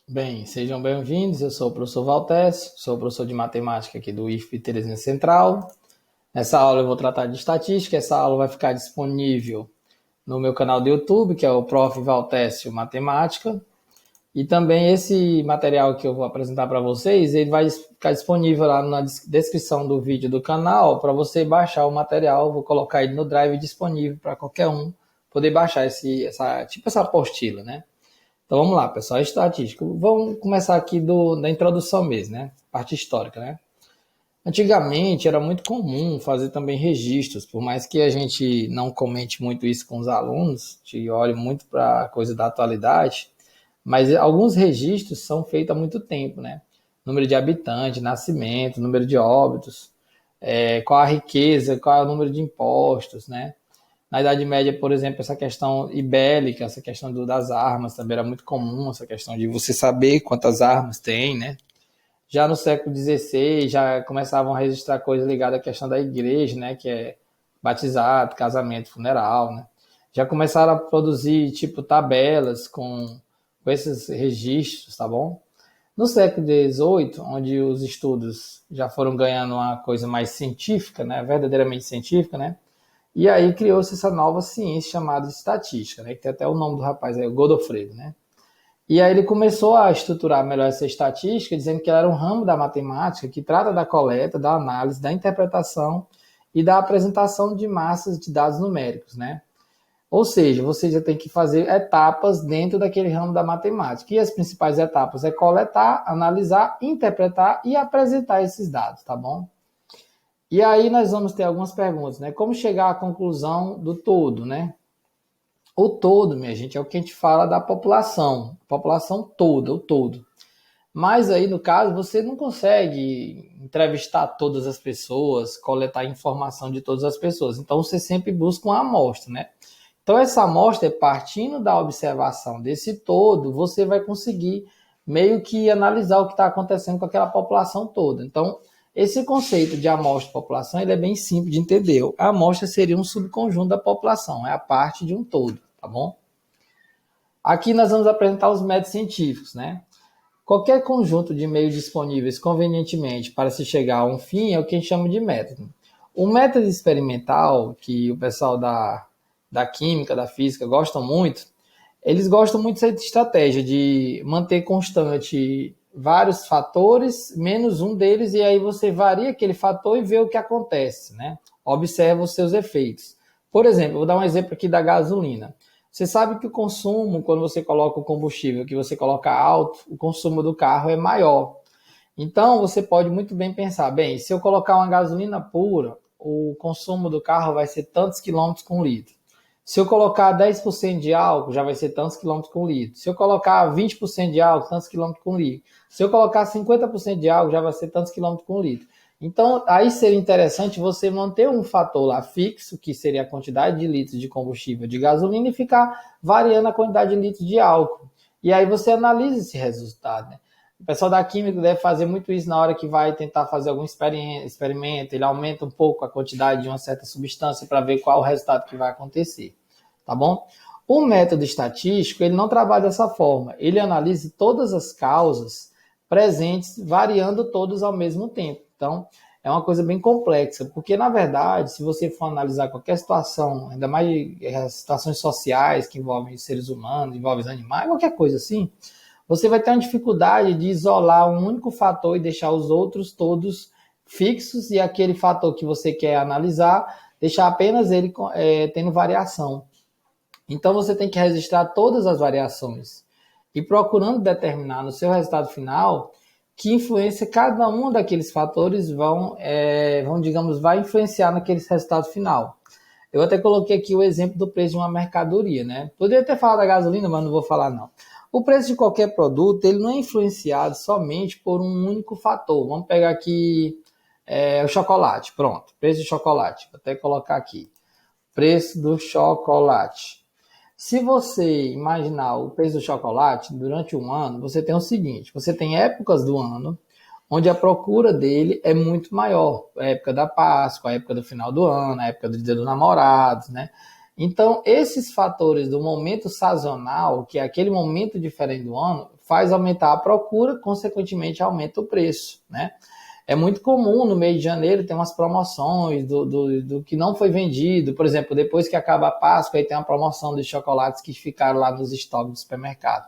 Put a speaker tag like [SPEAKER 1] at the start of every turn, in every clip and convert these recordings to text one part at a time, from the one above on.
[SPEAKER 1] Bem, sejam bem-vindos. Eu sou o professor Valtécio, sou professor de matemática aqui do IFP Teresina Central. Nessa aula eu vou tratar de estatística. Essa aula vai ficar disponível no meu canal do YouTube, que é o Prof. Valtécio Matemática. E também esse material que eu vou apresentar para vocês, ele vai ficar disponível lá na descrição do vídeo do canal para você baixar o material. Vou colocar ele no Drive disponível para qualquer um poder baixar essa apostila, né? Então vamos lá, pessoal, estatística. Vamos começar aqui da introdução mesmo, né? Parte histórica, né? Antigamente era muito comum fazer também registros, por mais que a gente não comente muito isso com os alunos, te olhe muito para a coisa da atualidade, mas alguns registros são feitos há muito tempo, né? Número de habitantes, nascimento, número de óbitos, qual a riqueza, qual é o número de impostos, né? Na Idade Média, por exemplo, essa questão ibélica, essa questão das armas também era muito comum, essa questão de você saber quantas armas tem, né? Já no século XVI, já começavam a registrar coisas ligadas à questão da igreja, né? Que é batizado, casamento, funeral, né? Já começaram a produzir, tipo, tabelas com esses registros, tá bom? No século XVIII, onde os estudos já foram ganhando uma coisa mais científica, né? Verdadeiramente científica, né? E aí criou-se essa nova ciência chamada de estatística, né? Que tem até o nome do rapaz aí, o Godofredo, né? E aí ele começou a estruturar melhor essa estatística, dizendo que ela era um ramo da matemática que trata da coleta, da análise, da interpretação e da apresentação de massas de dados numéricos, né? Ou seja, você já tem que fazer etapas dentro daquele ramo da matemática. E as principais etapas é coletar, analisar, interpretar e apresentar esses dados, tá bom? E aí nós vamos ter algumas perguntas, né? Como chegar à conclusão do todo, né? O todo, minha gente, é o que a gente fala da população toda, o todo. Mas aí, no caso, você não consegue entrevistar todas as pessoas, coletar informação de todas as pessoas. Então, você sempre busca uma amostra, né? Então, essa amostra, partindo da observação desse todo, você vai conseguir meio que analisar o que está acontecendo com aquela população toda. Então, esse conceito de amostra-população ele é bem simples de entender. A amostra seria um subconjunto da população, é a parte de um todo, tá bom? Aqui nós vamos apresentar os métodos científicos, né? Qualquer conjunto de meios disponíveis convenientemente para se chegar a um fim é o que a gente chama de método. O método experimental, que o pessoal da química, da física gostam muito, eles gostam muito dessa estratégia de manter constante vários fatores, menos um deles, e aí você varia aquele fator e vê o que acontece, né? Observa os seus efeitos. Por exemplo, vou dar um exemplo aqui da gasolina. Você sabe que o consumo, quando você coloca o combustível, que você coloca alto, o consumo do carro é maior. Então, você pode muito bem pensar, bem, se eu colocar uma gasolina pura, o consumo do carro vai ser tantos quilômetros com litro. Se eu colocar 10% de álcool, já vai ser tantos quilômetros com litro. Se eu colocar 20% de álcool, tantos quilômetros com litro. Se eu colocar 50% de álcool, já vai ser tantos quilômetros com litro. Então, aí seria interessante você manter um fator lá fixo, que seria a quantidade de litros de combustível de gasolina, e ficar variando a quantidade de litros de álcool. E aí você analisa esse resultado, né? O pessoal da química deve fazer muito isso na hora que vai tentar fazer algum experimento, ele aumenta um pouco a quantidade de uma certa substância para ver qual o resultado que vai acontecer, tá bom? O método estatístico, ele não trabalha dessa forma, ele analisa todas as causas presentes, variando todos ao mesmo tempo. Então, é uma coisa bem complexa, porque, na verdade, se você for analisar qualquer situação, ainda mais situações sociais que envolvem seres humanos, envolvem animais, qualquer coisa assim, você vai ter uma dificuldade de isolar um único fator e deixar os outros todos fixos e aquele fator que você quer analisar, deixar apenas ele tendo variação. Então você tem que registrar todas as variações e procurando determinar no seu resultado final que influência cada um daqueles fatores digamos, vai influenciar naquele resultado final. Eu até coloquei aqui o exemplo do preço de uma mercadoria, né? Poderia ter falado da gasolina, mas não vou falar não. O preço de qualquer produto, ele não é influenciado somente por um único fator. Vamos pegar aqui o chocolate, pronto, preço de chocolate. Vou até colocar aqui, preço do chocolate. Se você imaginar o preço do chocolate durante um ano, você tem o seguinte, você tem épocas do ano onde a procura dele é muito maior. A época da Páscoa, a época do final do ano, a época do Dia dos Namorados, né? Então, esses fatores do momento sazonal, que é aquele momento diferente do ano, faz aumentar a procura, consequentemente aumenta o preço, né? É muito comum no mês de janeiro ter umas promoções do que não foi vendido. Por exemplo, depois que acaba a Páscoa, aí tem uma promoção de chocolates que ficaram lá nos estoques do supermercado.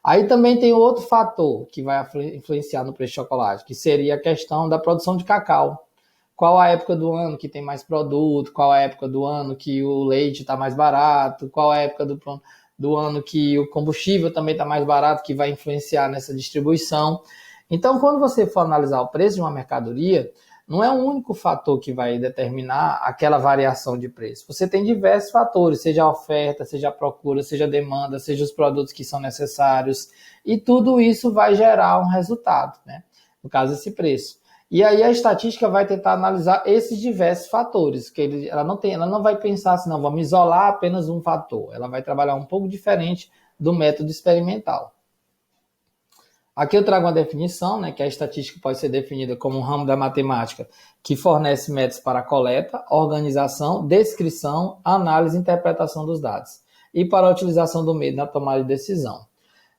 [SPEAKER 1] Aí também tem outro fator que vai influenciar no preço de chocolate, que seria a questão da produção de cacau. Qual a época do ano que tem mais produto, qual a época do ano que o leite está mais barato, qual a época do ano que o combustível também está mais barato, que vai influenciar nessa distribuição. Então, quando você for analisar o preço de uma mercadoria, não é o único fator que vai determinar aquela variação de preço. Você tem diversos fatores, seja a oferta, seja a procura, seja a demanda, seja os produtos que são necessários, e tudo isso vai gerar um resultado, né? No caso, esse preço. E aí a estatística vai tentar analisar esses diversos fatores, que ela não vai pensar assim, não, vamos isolar apenas um fator. Ela vai trabalhar um pouco diferente do método experimental. Aqui eu trago uma definição, né, que a estatística pode ser definida como um ramo da matemática que fornece métodos para a coleta, organização, descrição, análise e interpretação dos dados, e para a utilização do meio na tomada de decisão.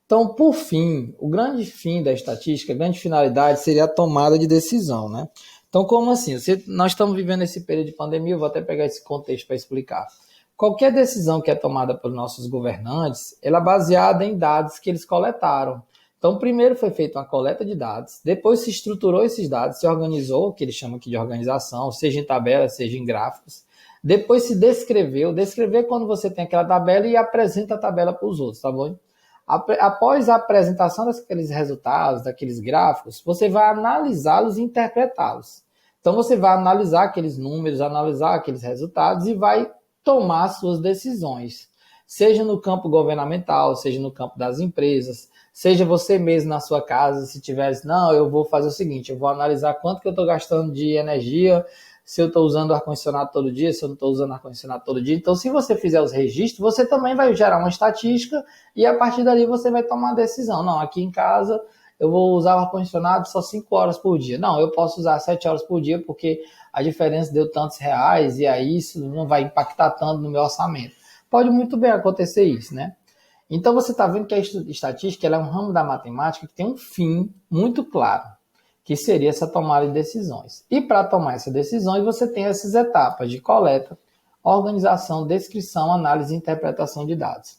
[SPEAKER 1] Então, por fim, o grande fim da estatística, a grande finalidade seria a tomada de decisão, né? Então, como assim? Nós estamos vivendo esse período de pandemia, eu vou até pegar esse contexto para explicar. Qualquer decisão que é tomada pelos nossos governantes, ela é baseada em dados que eles coletaram. Então, primeiro foi feita uma coleta de dados, depois se estruturou esses dados, se organizou, que eles chamam aqui de organização, seja em tabelas, seja em gráficos. Depois se descreveu. Descrever quando você tem aquela tabela e apresenta a tabela para os outros, tá bom? Após a apresentação daqueles resultados, daqueles gráficos, você vai analisá-los e interpretá-los. Então, você vai analisar aqueles números, analisar aqueles resultados e vai tomar suas decisões. Seja no campo governamental, seja no campo das empresas, seja você mesmo na sua casa, se tivesse, não, eu vou fazer o seguinte, eu vou analisar quanto que eu estou gastando de energia, se eu estou usando ar-condicionado todo dia, se eu não estou usando ar-condicionado todo dia. Então, se você fizer os registros, você também vai gerar uma estatística e a partir dali você vai tomar a decisão. Não, aqui em casa eu vou usar o ar-condicionado só 5 horas por dia. Não, eu posso usar 7 horas por dia porque a diferença deu tantos reais e aí isso não vai impactar tanto no meu orçamento. Pode muito bem acontecer isso, né? Então, você está vendo que a estatística ela é um ramo da matemática que tem um fim muito claro, que seria essa tomada de decisões. E para tomar essas decisões, você tem essas etapas de coleta, organização, descrição, análise e interpretação de dados.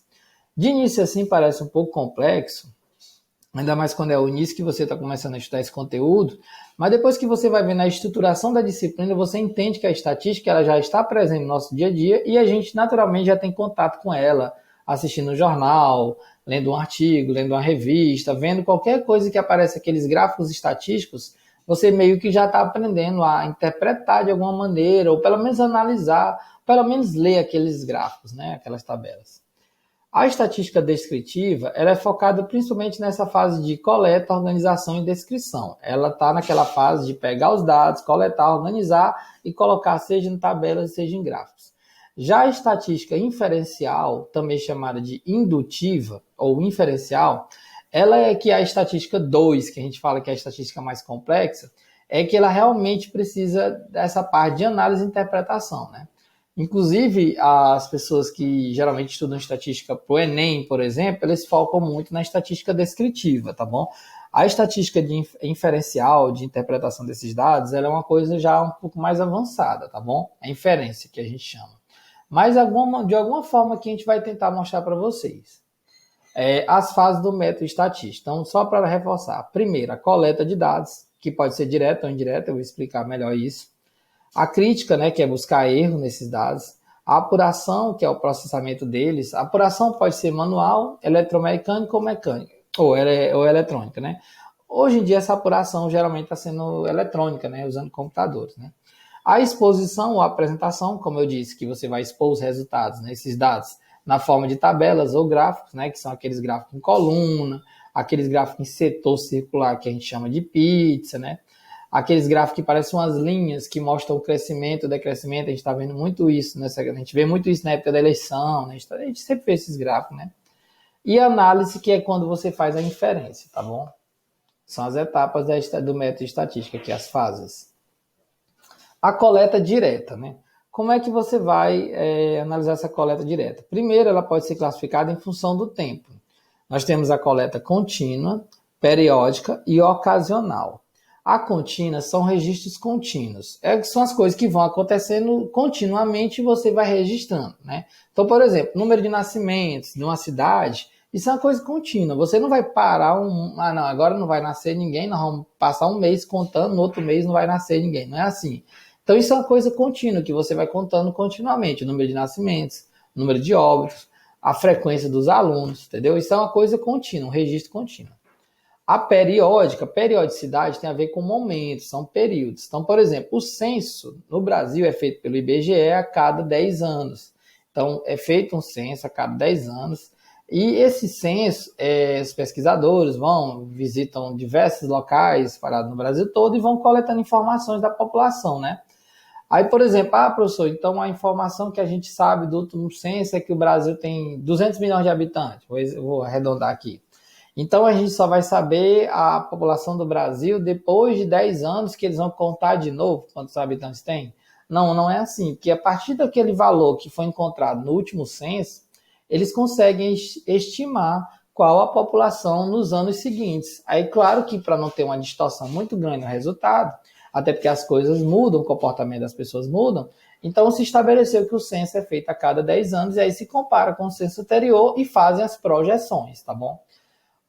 [SPEAKER 1] De início, assim, parece um pouco complexo, ainda mais quando é o início que você está começando a estudar esse conteúdo, mas depois que você vai ver na estruturação da disciplina, você entende que a estatística ela já está presente no nosso dia a dia e a gente naturalmente já tem contato com ela, assistindo um jornal, lendo um artigo, lendo uma revista, vendo qualquer coisa que aparece aqueles gráficos estatísticos, você meio que já está aprendendo a interpretar de alguma maneira, ou pelo menos analisar, pelo menos ler aqueles gráficos, né, aquelas tabelas. A estatística descritiva ela é focada principalmente nessa fase de coleta, organização e descrição. Ela está naquela fase de pegar os dados, coletar, organizar e colocar seja em tabelas, seja em gráficos. Já a estatística inferencial, também chamada de indutiva ou inferencial, ela é que a estatística 2, que a gente fala que é a estatística mais complexa, é que ela realmente precisa dessa parte de análise e interpretação, né? Inclusive, as pessoas que geralmente estudam estatística para o Enem, por exemplo, eles focam muito na estatística descritiva, tá bom? A estatística de inferencial, de interpretação desses dados, ela é uma coisa já um pouco mais avançada, tá bom? A inferência, que a gente chama. Mas de alguma forma que a gente vai tentar mostrar para vocês. As fases do método estatístico. Então, só para reforçar. Primeiro, a coleta de dados, que pode ser direta ou indireta, eu vou explicar melhor isso. A crítica, né, que é buscar erro nesses dados. A apuração, que é o processamento deles. A apuração pode ser manual, eletromecânica ou mecânica, ou eletrônica, né? Hoje em dia, essa apuração geralmente está sendo eletrônica, né, usando computadores, né? A exposição ou apresentação, como eu disse, que você vai expor os resultados, né, esses dados, na forma de tabelas ou gráficos, né, que são aqueles gráficos em coluna, aqueles gráficos em setor circular que a gente chama de pizza, né? Aqueles gráficos que parecem umas linhas que mostram o crescimento e o decrescimento, a gente está vendo muito isso, né? A gente vê muito isso na época da eleição, né? A gente sempre vê esses gráficos, né? E a análise, que é quando você faz a inferência, tá bom? São as etapas do método de estatística, que é as fases. A coleta direta, né? Como é que você vai analisar essa coleta direta? Primeiro, ela pode ser classificada em função do tempo. Nós temos a coleta contínua, periódica e ocasional. A contínua são registros contínuos. São as coisas que vão acontecendo continuamente e você vai registrando, né? Então, por exemplo, número de nascimentos de uma cidade, isso é uma coisa contínua. Você não vai parar não, agora não vai nascer ninguém, nós vamos passar um mês contando, no outro mês não vai nascer ninguém. Não é assim. Então, isso é uma coisa contínua, que você vai contando continuamente. O número de nascimentos, o número de óbitos, a frequência dos alunos, entendeu? Isso é uma coisa contínua, um registro contínuo. A periodicidade tem a ver com momentos, são períodos. Então, por exemplo, o censo no Brasil é feito pelo IBGE a cada 10 anos. Então, é feito um censo a cada 10 anos. E esse censo, os pesquisadores visitam diversos locais espalhados no Brasil todo e vão coletando informações da população, né? Aí, por exemplo, professor, então a informação que a gente sabe do último censo é que o Brasil tem 200 milhões de habitantes. Vou arredondar aqui. Então, a gente só vai saber a população do Brasil depois de 10 anos que eles vão contar de novo quantos habitantes tem? Não, não é assim, porque a partir daquele valor que foi encontrado no último censo, eles conseguem estimar qual a população nos anos seguintes. Aí, claro que para não ter uma distorção muito grande no resultado, até porque as coisas mudam, o comportamento das pessoas mudam, então se estabeleceu que o censo é feito a cada 10 anos e aí se compara com o censo anterior e fazem as projeções, tá bom?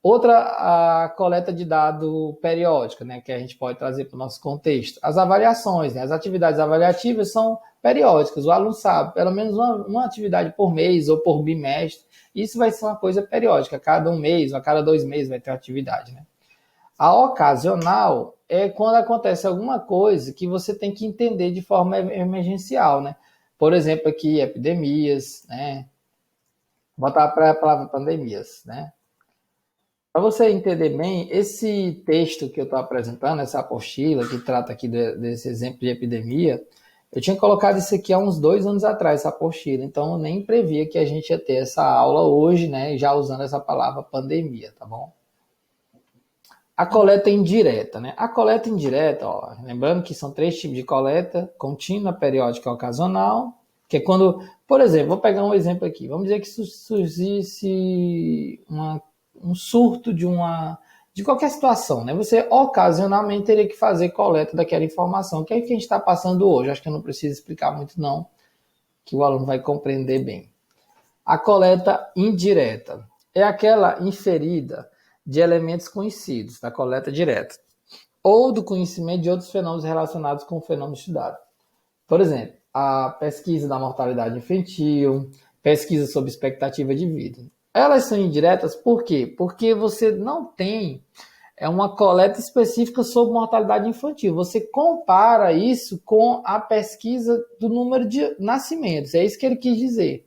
[SPEAKER 1] Outra, a coleta de dado periódica, né, que a gente pode trazer para o nosso contexto. As avaliações, né, as atividades avaliativas são periódicas, o aluno sabe, pelo menos uma atividade por mês ou por bimestre, isso vai ser uma coisa periódica, cada um mês ou a cada 2 meses vai ter uma atividade, né? A ocasional é quando acontece alguma coisa que você tem que entender de forma emergencial, né? Por exemplo, aqui, epidemias, né? Botar para a palavra pandemias, né? Para você entender bem, esse texto que eu estou apresentando, essa apostila que trata aqui desse exemplo de epidemia, eu tinha colocado isso aqui há uns 2 anos atrás, essa apostila, então eu nem previa que a gente ia ter essa aula hoje, né, já usando essa palavra pandemia, tá bom? A coleta indireta, né? A coleta indireta, ó, lembrando que são 3 tipos de coleta: contínua, periódica e ocasional, que é quando, por exemplo, vou pegar um exemplo aqui, vamos dizer que surgisse um surto de qualquer situação, né? Você ocasionalmente teria que fazer coleta daquela informação, que é o que a gente está passando hoje. Acho que eu não preciso explicar muito não, que o aluno vai compreender bem. A coleta indireta é aquela inferida de elementos conhecidos, da coleta direta, ou do conhecimento de outros fenômenos relacionados com o fenômeno estudado. Por exemplo, a pesquisa da mortalidade infantil, pesquisa sobre expectativa de vida. Elas são indiretas por quê? Porque você não tem uma coleta específica sobre mortalidade infantil. Você compara isso com a pesquisa do número de nascimentos. É isso que ele quis dizer.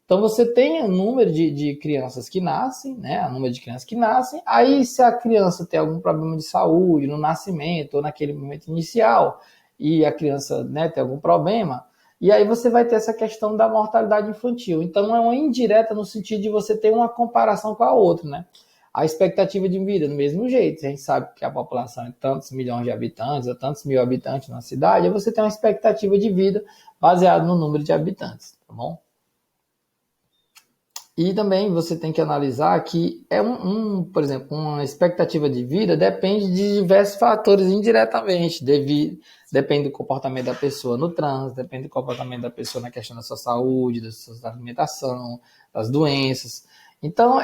[SPEAKER 1] Então você tem o número de crianças que nascem, né? O número de crianças que nascem. Aí, se a criança tem algum problema de saúde no nascimento ou naquele momento inicial, e a criança, né, tem algum problema, e aí você vai ter essa questão da mortalidade infantil. Então é uma indireta no sentido de você ter uma comparação com a outra, né? A expectativa de vida, do mesmo jeito. A gente sabe que a população é tantos milhões de habitantes, ou tantos mil habitantes na cidade, aí você tem uma expectativa de vida baseada no número de habitantes, tá bom? E também você tem que analisar que por exemplo, uma expectativa de vida depende de diversos fatores indiretamente. Depende do comportamento da pessoa no trânsito, depende do comportamento da pessoa na questão da sua saúde, da sua alimentação, das doenças. Então,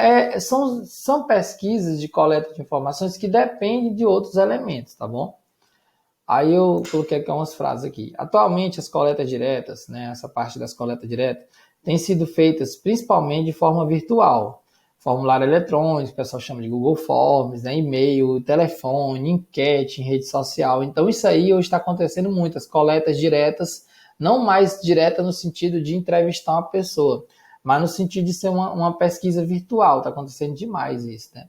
[SPEAKER 1] são pesquisas de coleta de informações que dependem de outros elementos, tá bom? Aí eu coloquei aqui umas frases aqui. Atualmente, as coletas diretas, né, essa parte das coletas diretas, têm sido feitas principalmente de forma virtual. Formulário eletrônico, o pessoal chama de Google Forms, né, e-mail, telefone, enquete em rede social. Então isso aí hoje está acontecendo muito, as coletas diretas, não mais direta no sentido de entrevistar uma pessoa, mas no sentido de ser uma pesquisa virtual. Está acontecendo demais isso, né?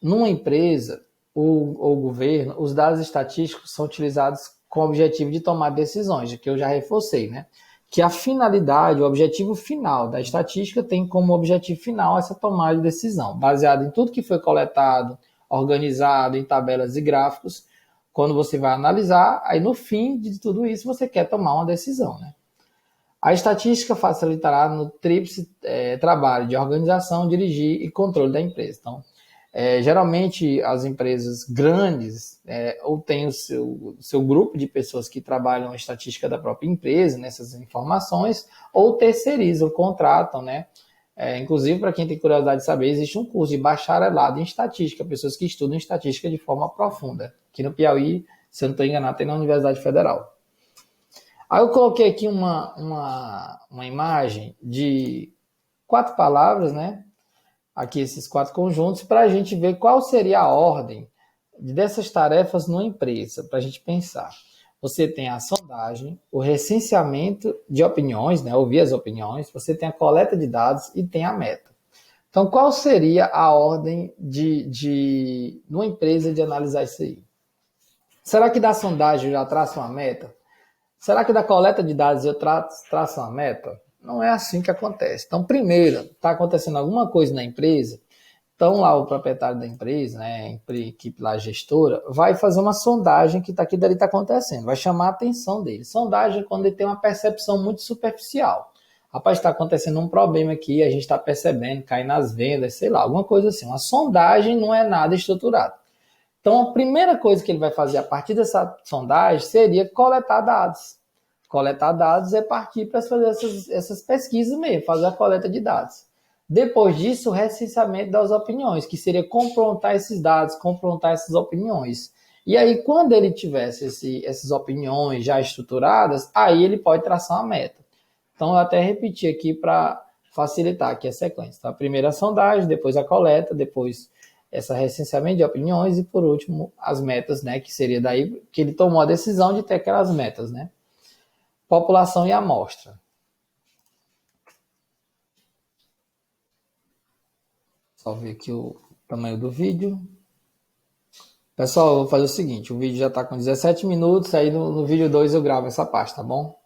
[SPEAKER 1] Numa empresa, o governo, os dados estatísticos são utilizados com o objetivo de tomar decisões, que eu já reforcei, né? Que a finalidade, o objetivo final da estatística tem como objetivo final essa tomada de decisão, baseado em tudo que foi coletado, organizado em tabelas e gráficos. Quando você vai analisar, aí no fim de tudo isso você quer tomar uma decisão, né? A estatística facilitará no tríplice trabalho de organização, dirigir e controle da empresa. Então, geralmente as empresas grandes ou têm o seu grupo de pessoas que trabalham a estatística da própria empresa, nessas informações, ou terceirizam, contratam, né? Inclusive, para quem tem curiosidade de saber, existe um curso de bacharelado em estatística, pessoas que estudam estatística de forma profunda. Aqui no Piauí, se eu não estou enganado, tem na Universidade Federal. Aí eu coloquei aqui uma imagem de 4 palavras, né? Aqui esses 4 conjuntos, para a gente ver qual seria a ordem dessas tarefas numa empresa, para a gente pensar. Você tem a sondagem, o recenseamento de opiniões, né? Ouvir as opiniões, você tem a coleta de dados e tem a meta. Então, qual seria a ordem numa empresa de analisar isso aí? Será que da sondagem eu já traço uma meta? Será que da coleta de dados eu traço uma meta? Não é assim que acontece. Então, primeiro, está acontecendo alguma coisa na empresa, então lá o proprietário da empresa, né, a equipe lá gestora, vai fazer uma sondagem que aqui dali está acontecendo, vai chamar a atenção dele. Sondagem é quando ele tem uma percepção muito superficial. Rapaz, está acontecendo um problema aqui, a gente está percebendo, cai nas vendas, sei lá, alguma coisa assim. Uma sondagem não é nada estruturado. Então, a primeira coisa que ele vai fazer a partir dessa sondagem seria coletar dados. Coletar dados é partir para fazer essas pesquisas mesmo, fazer a coleta de dados. Depois disso, o recenseamento das opiniões, que seria confrontar esses dados, confrontar essas opiniões. E aí, quando ele tivesse essas opiniões já estruturadas, aí ele pode traçar uma meta. Então, eu até repeti aqui para facilitar aqui a sequência. Então, a primeira a sondagem, depois a coleta, depois esse recenseamento de opiniões e, por último, as metas, né? Que seria daí que ele tomou a decisão de ter aquelas metas, né? População e amostra. Só ver aqui o tamanho do vídeo. Pessoal, eu vou fazer o seguinte, o vídeo já está com 17 minutos, aí no vídeo 2 eu gravo essa parte, tá bom?